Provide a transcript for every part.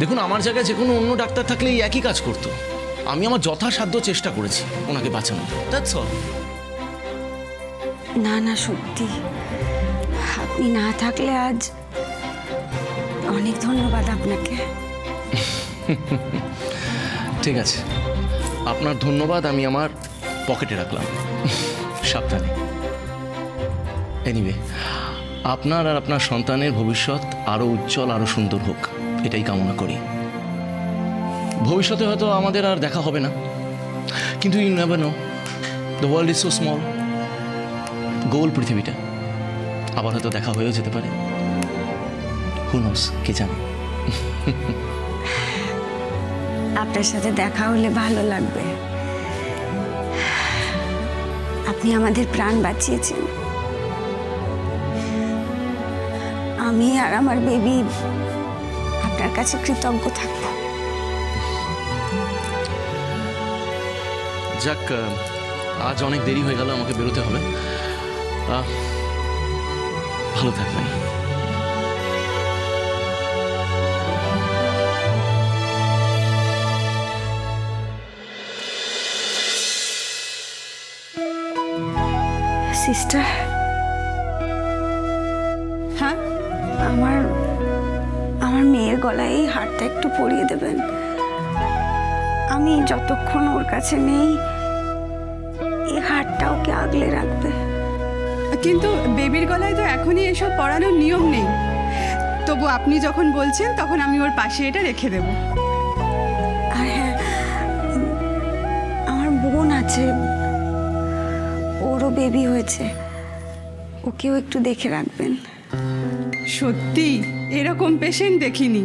দেখুন, আমার জায়গায় যে কোনো অন্য ডাক্তার থাকলে এই একই কাজ করতো। আমি আমার যথাসাধ্য চেষ্টা করেছি ওনাকে বাঁচানোর। That's all. না না, সত্যি আপনি না থাকলে আজ। অনেক ধন্যবাদ আপনাকে। ঠিক আছে, আপনার ধন্যবাদ আমি আমার পকেটে রাখলাম, সাবধানে। এনিওয়ে, আপনার আর আপনার সন্তানের ভবিষ্যৎ আরো উজ্জ্বল, আরো সুন্দর হোক, এটাই কামনা করি। ভবিষ্যতে হয়তো আমাদের আর দেখা হবে না, কিন্তু you never know, the world is so small. গোল পৃথিবীটা, আবার হয়তো দেখা হয়েও যেতে পারে। হু নোস, কে জানে। আপনার সাথে দেখা হলে ভালো লাগবে। আপনি আমাদের প্রাণ বাঁচিয়েছেন। আমি আর আমার বেবি আপনার কাছে কৃতজ্ঞ থাকবো। যাক, আজ অনেক দেরি হয়ে গেল, আমাকে বেরোতে হবে। ভালো থাকবেন। সিস্টার, হ্যাঁ, আমার আমার মেয়ের গলায় এই হারটা একটু পরিয়ে দেবেন। আমি যতক্ষণ ওর কাছে নেই, এই হারটা ওকে আগলে রাখবে। কিন্তু বেবির গলায় তো এখনই এসব পরানোর নিয়ম নেই। তবু আপনি যখন বলছেন তখন আমি ওর পাশে এটা রেখে দেব। আর হ্যাঁ, আমার বোন আছে, ওরও বেবি হয়েছে, ওকেও একটু দেখে রাখবেন। সত্যি এরকম পেশেন্ট দেখিনি।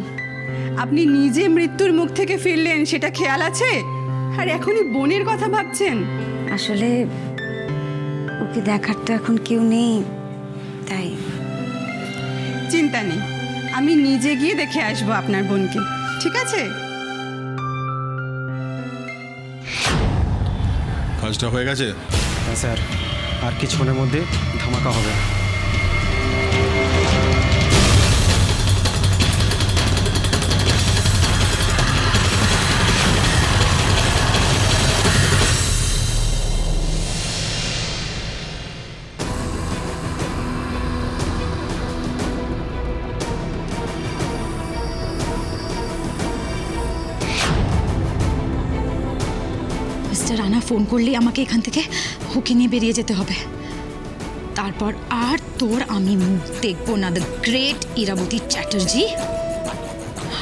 আপনি নিজে মৃত্যুর মুখ থেকে ফিরলেন, সেটা খেয়াল আছে? আর এখনই বোনের কথা ভাবছেন? আসলে ওকে দেখার তো এখন কেউ নেই, তাই। চিন্তা নেই, আমি নিজে গিয়ে দেখে আসবো আপনার বোনকে, ঠিক আছে? কাজটা হয়ে গেছে? হ্যাঁ স্যার, আর কিছুক্ষণের মধ্যে ধামাকা হবে। মিস্টার রানা ফোন করলেই আমাকে এখান থেকে ওকে নিয়ে বেরিয়ে যেতে হবে। তারপর আর তোর আমি মুখ দেখবো না। দ্য গ্রেট ইরাবতী চ্যাটার্জি,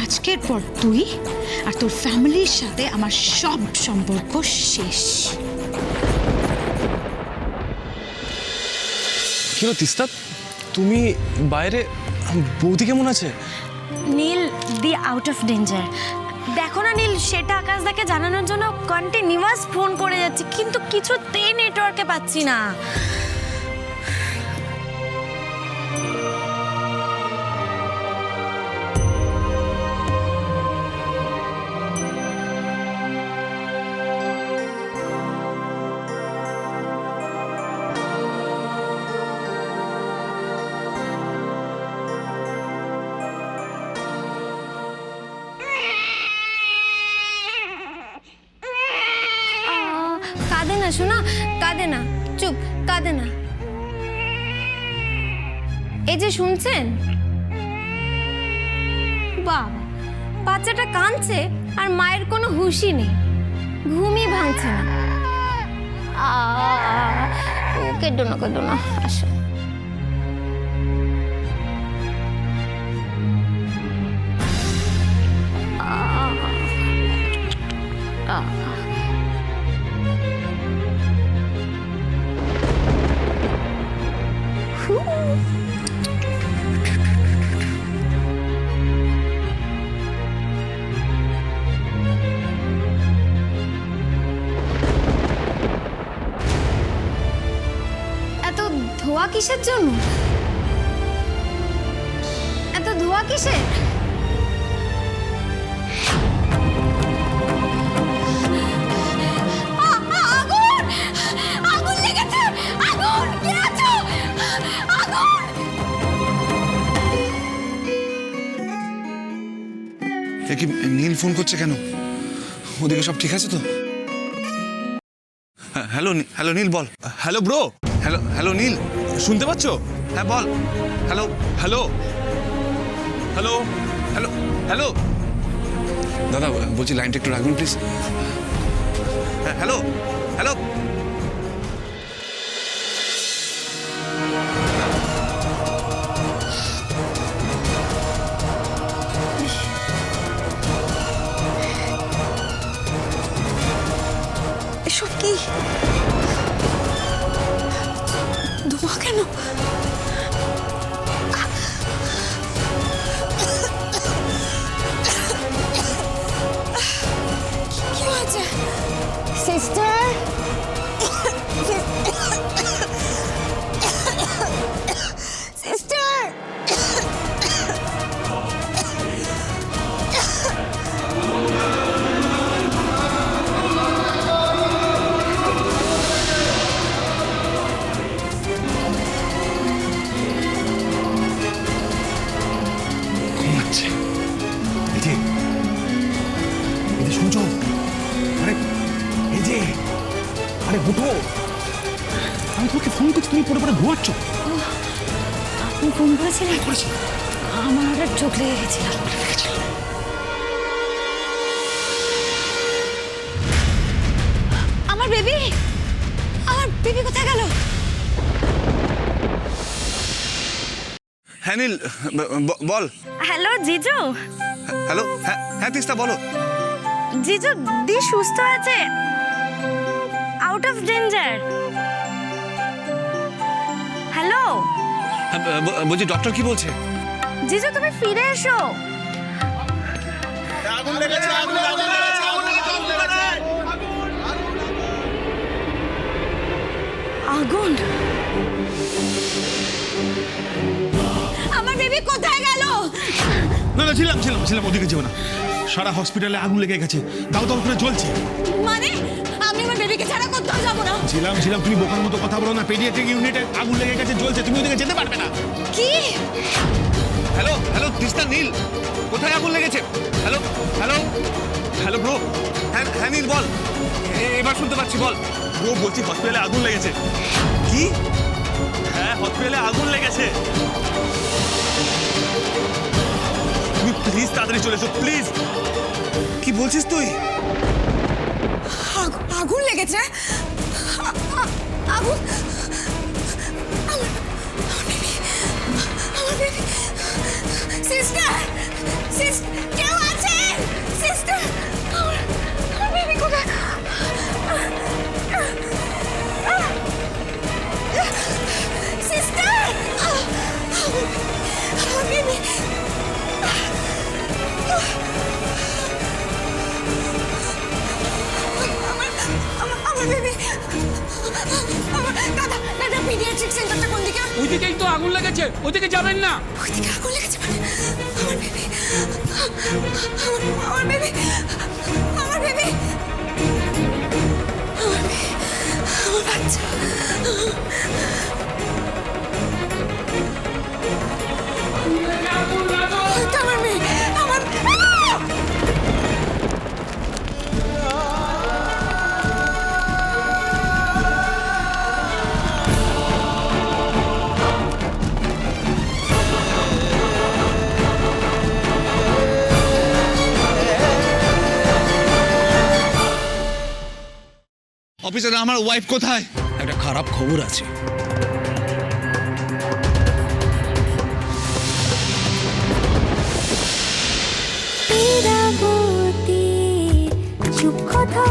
আজকের পর তুই আর তোর ফ্যামিলির সাথে আমার সব সম্পর্ক শেষ। কি হলো তিস্তা, তুমি বাইরে? বৌদি কেমন আছে? নীল দি আউট অফ ডেঞ্জার। দেখো না নীল, সেটা আকাশদাকে জানানোর জন্য কন্টিনিউয়াস ফোন করে যাচ্ছে, কিন্তু কিছুতেই নেটওয়ার্কে পাচ্ছি না। কাঁদে না শোনা, কাঁদে না, চুপ, কাঁদে না। এই যে শুনছেন, বাবা বাচ্চাটা কাঁদছে আর মায়ের কোনো হুঁশই নেই, ঘুমই ভাঙছে না। কেঁদো না, কেঁদো না, আসো। এত ধোয়া কিসের জন্য? এত ধোয়া কিসের? আগুন! আগুন লেগেছে! আগুন! কে আছো? আগুন! এ কি নীল ফোন করছে কেন? ওদিকে সব ঠিক আছে তো? হ্যালো হ্যালো নীল বল। Hello bro, hello hello Neel, শুনতে পাচ্ছো? হ্যাঁ বল। Hello hello hello hello hello দাদা, বলছি লাইনটা একটু রাখবেন প্লিজ। হ্যাঁ হ্যালো হ্যালো এসব কি ধোঁয়া কেন? কি হয়েছে সিস্টার? সিস্টার ঘুমাচ্ছে। এই যে শুনছো? আরে এই যে, আরে উঠো, আমি তোমাকে ফোন করছি, তুমি পড়ে পড়ে ঘুমাচ্ছ। আপনি ফোন করেছিলেন? আমার হঠাৎ চোখ লেগে গেছিল। আমার বেবি, আমার বেবি কোথায় গেল? হ্যাঁ নীল বল। হ্যালো জিজু। হ্যালো হ্যাঁ হ্যাঁ তিস্তা বলো। জিজু দি সুস্থ আছে, আউট অফ ডেঞ্জার। হ্যালো বলছি ডক্টর কি বলছে? জিজু, তুমি ফিরে এসো। আগুন! আমার বেবি কোথায় গেল? না না, ছিলাম ছিলাম ছিলাম ওদিকে যেও না, সারা হসপিটালে আগুন লেগে গেছে, দাও দাও করে জ্বলছে। মানে আমি আমার বেবিকে ছাড়া কোথাও যাবো না। ছিলাম ছিলাম, তুমি বোকার মতো কথা বলো না, পেডিয়াট্রিক ইউনিটে আগুন লেগে গেছে, জ্বলছে, তুমি ওদিকে যেতে পারবে না। কি? হ্যালো হ্যালো তিস্তা নীল, কোথায় আগুন লেগেছে? Hello hello hello bro. হ্যাঁ হ্যাঁ নীল বল, এবার শুনতে পাচ্ছি, বল। ব্রো বলছি হসপিটালে আগুন লেগেছে। কি? হ্যাঁ হসপিটালে আগুন লেগেছে। তুমি প্লিজ তাড়াতাড়ি চলে এসো প্লিজ। কি বলছিস তুই? আগুন লেগেছে? আগুন? সিস্টার, কেউ আছে? সিস্টার, আমার বেবি কোথায়? সিস্টার, আমার বেবি। আমার বেবি, দাদা দাদা, পিডিয়াট্রিক সেন্টারটা কোন দিকে? ওইদিকেই তো আগুন লেগেছে, ওইদিকে যাবেন না। ওইদিকে আগুন লেগেছে মানে? আমার বেবি, আমার বেবি, আমার বেবি, আমার বাচ্চা। ওইটা আমার মেয়ে, আমার অফিসার, আমার ওয়াইফ কোথায়? একটা খারাপ খবর আছে। চুপ কথা